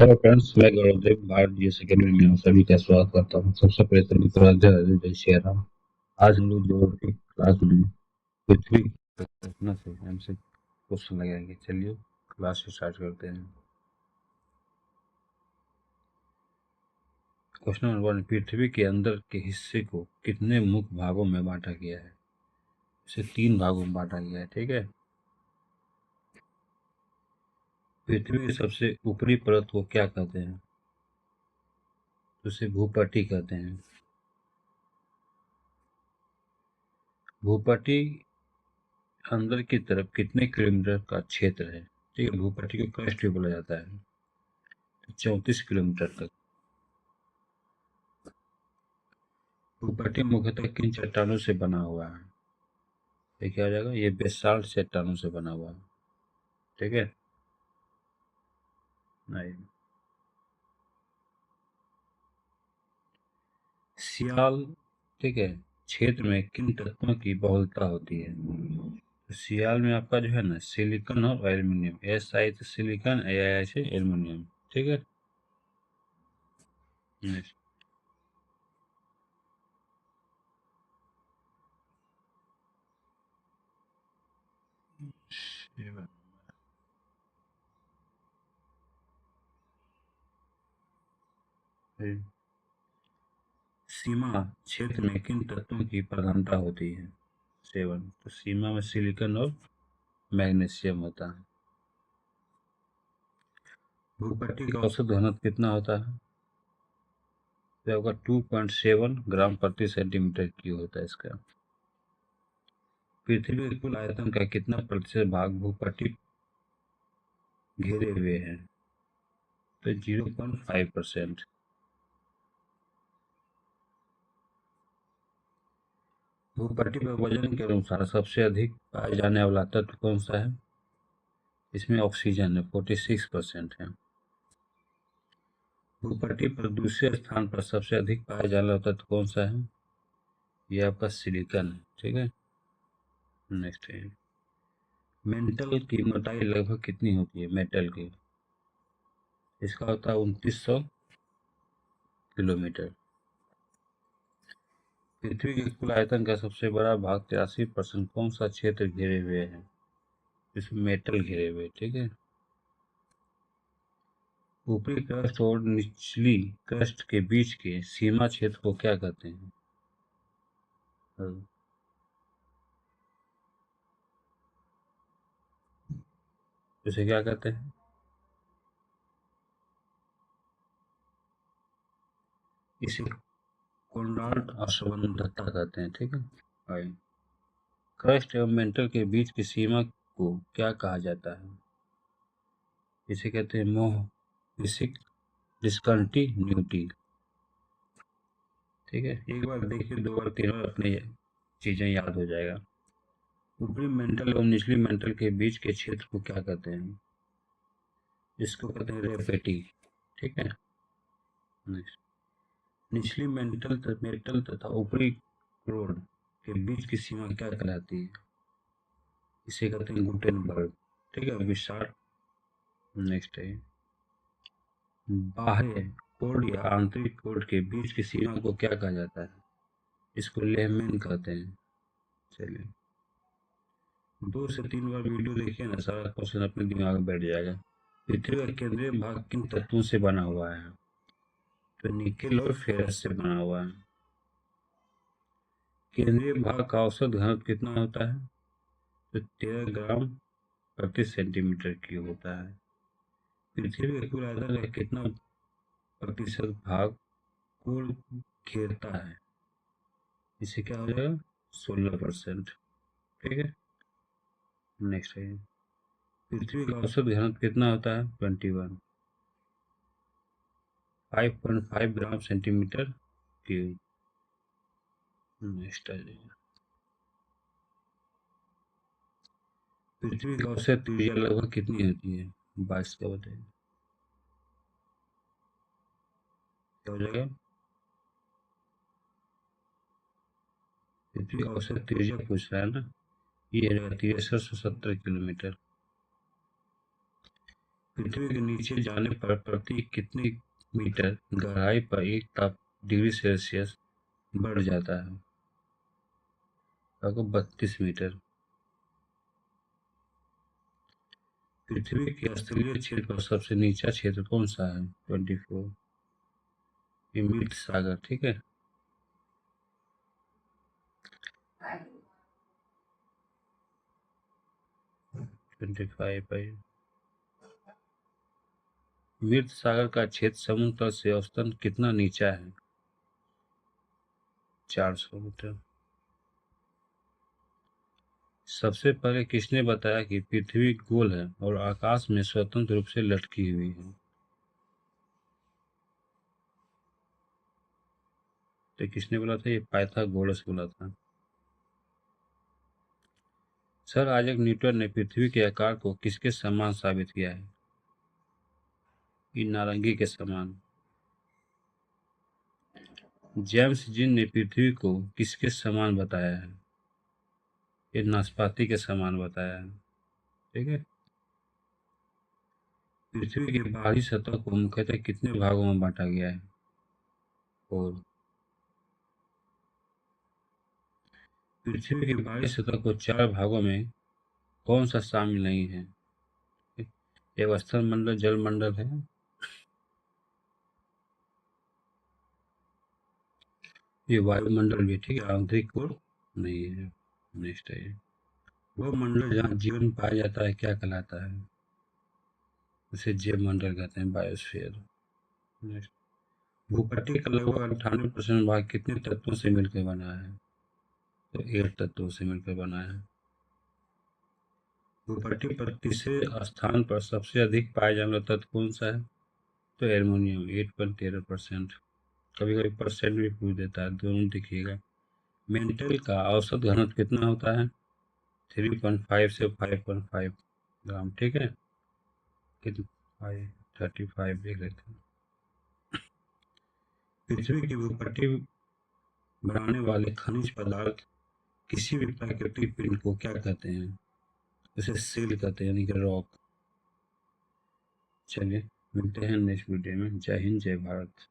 Hello friends, मैं गौरवदेव भारत जी academy में सभी का स्वागत करता हूँ। सबसे पहले तो मित्र राधे जय श्री राम। आज हम लोग जो एक क्लास में पृथ्वी की कल्पना से हमसे क्वेश्चन लगाएंगे। चलिए क्लास स्टार्ट करते हैं। क्वेश्चन नंबर 1, पृथ्वी के अंदर के हिस्से को कितने मुख्य भागों में बांटा गया है? इसे 3 भागों में बांटा गया है। ठीक है। पृथ्वी की सबसे ऊपरी परत को क्या कहते हैं? तो उसे भूपट्टी कहते हैं। भूपट्टी अंदर की तरफ कितने किलोमीटर का क्षेत्र है? ठीक है, भूपट्टी को क्रस्ट भी बोला जाता है। 34 किलोमीटर तक। भूपट्टी मुख्यतः किन चट्टानों से बना हुआ है? ये क्या हो जाएगा? ये बेसाल्ट चट्टानों से बना हुआ है। ठीक है। नहीं। सियाल, ठीक है, क्षेत्र में किन तत्वों की बहुलता होती है? तो सियाल में आपका जो है ना, सिलिकॉन और एल्यूमिनियम। एस आई तो सिलिकॉन, ए आई से एल्यूमिनियम। ठीक है। नेक्स्ट। सीमा क्षेत्र में किन तत्वों की प्रधानता होती है? 7, तो सीमा में सिलिकॉन और मैग्नीशियम होता है। भूपट्टी का औसत घनत्व कितना होता है? तो आपका 2.7 ग्राम प्रति सेंटीमीटर क्यूब होता है इसका। पृथ्वी के कुल आयतन का कितना प्रतिशत भाग भूपट्टी घेरे हुए है? तो 0.5%। भूपट्टी पर वजन के अनुसार सबसे अधिक पाए जाने वाला तत्व कौन सा है? इसमें ऑक्सीजन है, 46% है। भूपट्टी पर दूसरे स्थान पर सबसे अधिक पाया जाने वाला तत्व कौन सा है? ये आपका सिलिकॉन है। ठीक है। नेक्स्ट है, मेंटल की मोटाई लगभग कितनी होती है? मेटल की, इसका होता है 2900 किलोमीटर। पृथ्वी के कुल आयतन का सबसे बड़ा भाग 83% कौन सा क्षेत्र घेरे हुए है? इसमें मेटल घेरे हुए। ठीक है। ऊपरी क्रस्ट और निचली क्रस्ट के बीच के सीमा क्षेत्र को क्या कहते हैं? इसे क्या कहते हैं? इसे कोणार्क असंबद्धता कहते हैं। ठीक है। क्रस्ट एवं मेंटल के बीच की सीमा को क्या कहा जाता है? इसे कहते हैं मोह विसिक डिस्कंटिन्यूटी। ठीक है। एक बार देखिए, 2 बार 3 बार अपने चीजें याद हो जाएगा। ऊपरी मेंटल और निचली मेंटल के बीच के क्षेत्र को क्या कहते हैं? इसको कहते हैं रेपेटी। ठीक है। नेक्स्ट। निचली मेंटल तथा ऊपरी क्रोड के बीच की सीमा क्या कहलाती है? इसे कहते हैं गुटेनबर्ग। ठीक है, विशाल। नेक्स्ट है, बाह्य कोड या आंतरिक कोड के बीच की सीमा को क्या कहा जाता है? इसको लेहमैन कहते हैं। चलिए, 2 से 3 बार वीडियो देखिए ना, सारा क्वेश्चन अपने दिमाग में बैठ जाएगा। पृथ्वी का केंद्रीय भाग किन तत्वों से बना हुआ है? तो निकेल और फेरस से बना हुआ है। केंद्रीय भाग का औसत घनत्व कितना होता है? तो 13 ग्राम प्रति सेंटीमीटर क्यूब होता है। पृथ्वी के कुल आयतन का कितना प्रतिशत भाग कुल घेरता है? इसे क्या हो जाएगा? 16%। ठीक है। नेक्स्ट है, पृथ्वी का औसत घनत्व कितना होता है? 21, 5.5 ग्राम सेंटीमीटर क्यूब। नेक्स्ट आ जाएगा, पृथ्वी का औसत त्रिज्या लगभग कितनी होती है? 22 का बताइए, क्या हो जाएगा? पृथ्वी का औसत त्रिज्या पूछ रहा है ना, ये रहेगा 6370 किलोमीटर। पृथ्वी के नीचे जाने पर प्रति कितने मीटर गहराई पर 1 डिग्री सेल्सियस बढ़ जाता है? आपको 32 मीटर। पृथ्वी के स्थलीय क्षेत्र पर सबसे नीचा क्षेत्र कौन सा है? 24। ये मृत सागर, ठीक है। Right. 25 भाई। मृत सागर का क्षेत्र समुद्र तल से औसतन कितना नीचा है? 400 मीटर। सबसे पहले किसने बताया कि पृथ्वी गोल है और आकाश में स्वतंत्र रूप से लटकी हुई है? तो किसने बोला था? ये पाइथागोरस बोला था। सर आइजैक न्यूटन ने पृथ्वी के आकार को किसके समान साबित किया है? ये नारंगी के समान। जेम्स जीन ने पृथ्वी को किसके समान बताया है? ये नाशपाती के समान बताया है, ठीक है। पृथ्वी की बाहरी सतह को मुख्यतः कितने भागों में बांटा गया है? और पृथ्वी की बाहरी सतह को 4 भागों में कौन सा शामिल नहीं है? एक स्थल मंडल, जल मंडल है, ये वायुमंडल भी, ठीक है, आंतरिक कोर नहीं है। नेक्स्ट है वो मंडल जहाँ जीवन पाया जाता है क्या कहलाता है? उसे जैव मंडल कहते हैं, बायोस्फीयर। नेक्स्ट, भूपट्टी का लगभग 98% भाग कितने तत्वों से मिलकर बना है? तो 8 तत्वों से मिलकर बना है। भूपट्टी पर तीसरे स्थान पर सबसे अधिक पाया जाने वाला तत्व कौन सा है? तो एल्युमिनियम, 8.13%। कभी कभी परसेंट भी पूछ देता है, दोनों देखिएगा। मेंटल का औसत घनत्व कितना होता है? 3.5 से 5.5 ग्राम, ठीक है। कितना? 535 देख लेते हैं। पृथ्वी की भूपट्टी बनाने वाले खनिज पदार्थ किसी भी प्राकृतिक पिंड को क्या कहते हैं? उसे सील कहते हैं, यानी कि रॉक। चलिए मिलते हैं नेक्स्ट वीडियो में। जय हिंद, जय भारत।